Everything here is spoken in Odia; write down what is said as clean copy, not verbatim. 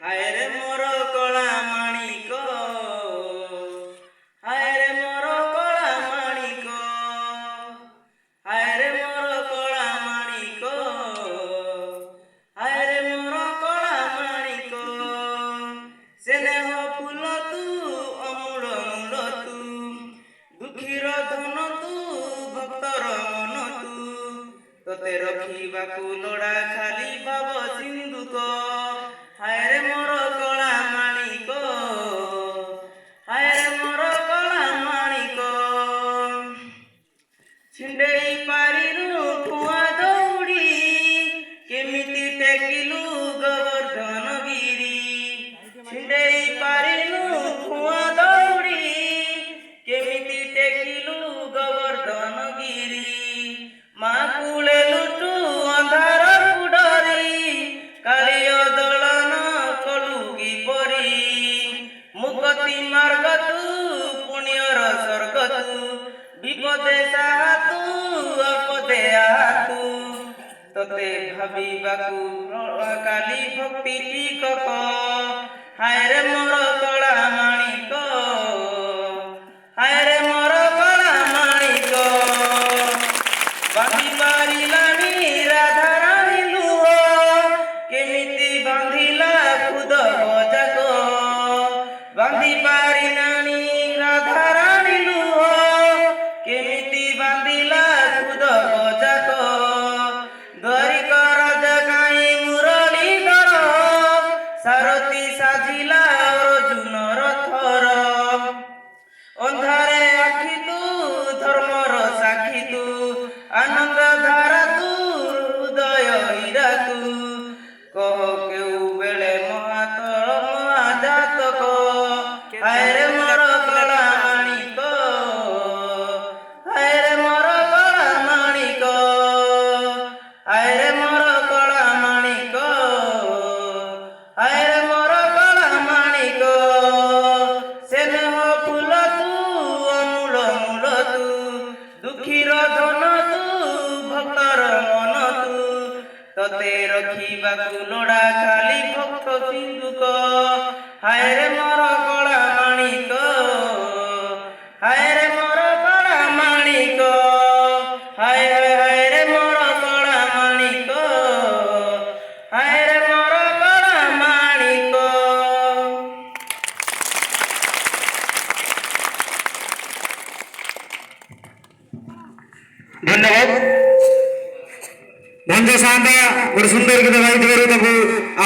হায় রে মোর কলা মাণিক, হায় রে মোর কলা মাণিক, হায় রে মোর কলা মাণিক, হায় রে মোর কলা মাণিক। স্নেহ ফুল তু অমূল মূল তু, দুঃখীর ধন তু ভক্তর মন তু, তোতে রখিবাকু লোড়া খালি ভাব সিন্ধুক। হায় রে মোর কলা মাণিক, হায় রে মোর কলা মাণিক। ଛିଣ୍ଡେଇ ପାରିଲୁ କୁଆଁ ଦଉଡ଼ି, କେମିତି ଟେକିଲୁ ଗୋବର୍ଦ୍ଧନ ଗିରି। ଛିଣ୍ଡେଇ ପାରିଲୁ କୁଆଁ ଦଉଡ଼ି, କେମିତି ଟେକିଲୁ ଗୋବର୍ଦ୍ଧନ ଗିରି। ମା କୂଳେ ଲୁଟୁ ଅନ୍ଧାରକୁ ଡରି, କାଳିଅ ଦଳନ କଲୁ କିପରି। ମୁକତି ମାର୍ଗ ତୁ ପୁଣ୍ୟର ସ୍ୱର୍ଗ ତୁ, বিপদে সাহা তু আপদে আহা তু, তোতে ভাবিবাকু কালি ভক্তি টিকক। হায় রে মোর কলা মাণিক, হায় রে মোর কলা মাণিক। বাঁধি ପାରିଲାନି ରାଧାରାଣୀ ଲୁହ, କେମିତି ବାନ୍ଧିଲା ଖୁଦ ବଜାକ। ବାନ୍ଧି ପାରିଲାନି ରାଧାରାଣୀ ଲୁହ, କେମିତି ବାନ୍ଧିଲା ଖୁଦ ବଜାକ। ଦ୍ୱାରିକ ରାଜା କାହିଁ ମୁରଲୀଧର, ସାରଥୀ ସାଜିଲା ଅର୍ଜୁନର ଥର। ଅନ୍ଧାରେ ଆଖି ତୁ ଧର୍ମର ସାକ୍ଷୀ ତୁ, ଆନନ୍ଦ ଧାରା ତୁ ହୃଦୟ ହୀରା ତୁ। କହ କେଉଁ ବେଳେ ମହାତଳ ମହାଜାତକ। ହାୟ ରେ ମୋର କଳା ମାଣିକ, ହାୟ ରେ ମୋର କଳା ମାଣିକ, ହାୟ ରେ ମୋର କଳା ମାଣିକ, ହାୟ ରେ ମୋର କଳା ମାଣିକ। ସ୍ନେହ ଫୁଲ ତୁ ଅମୂଳ ମୂଳ ତୁ, ଦୁଃଖୀର ଧନ ତୁ ଭକ୍ତର ମନ ତୁ, ତତେ ରଖିବାକୁ ଲୋଡ଼ା ଖାଲି ଭକ୍ତ ସିନ୍ଧୁକ। ହାୟ ରେ ମୋର କଳା ମାଣିକ, ହାୟ ରେ ମୋର କଳା ମାଣିକ, ହାୟ ହାୟ ରେ ମୋର କଳା ମାଣିକ, ହାୟ ରେ ମୋର କଳା ମାଣିକ। ଧନ୍ୟବାଦ। ଭଞ୍ଜ ସାଆନ୍ତା ଗୋଟେ ସୁନ୍ଦର ଗୀତ ଗାଇଥିବାରୁ ତାକୁ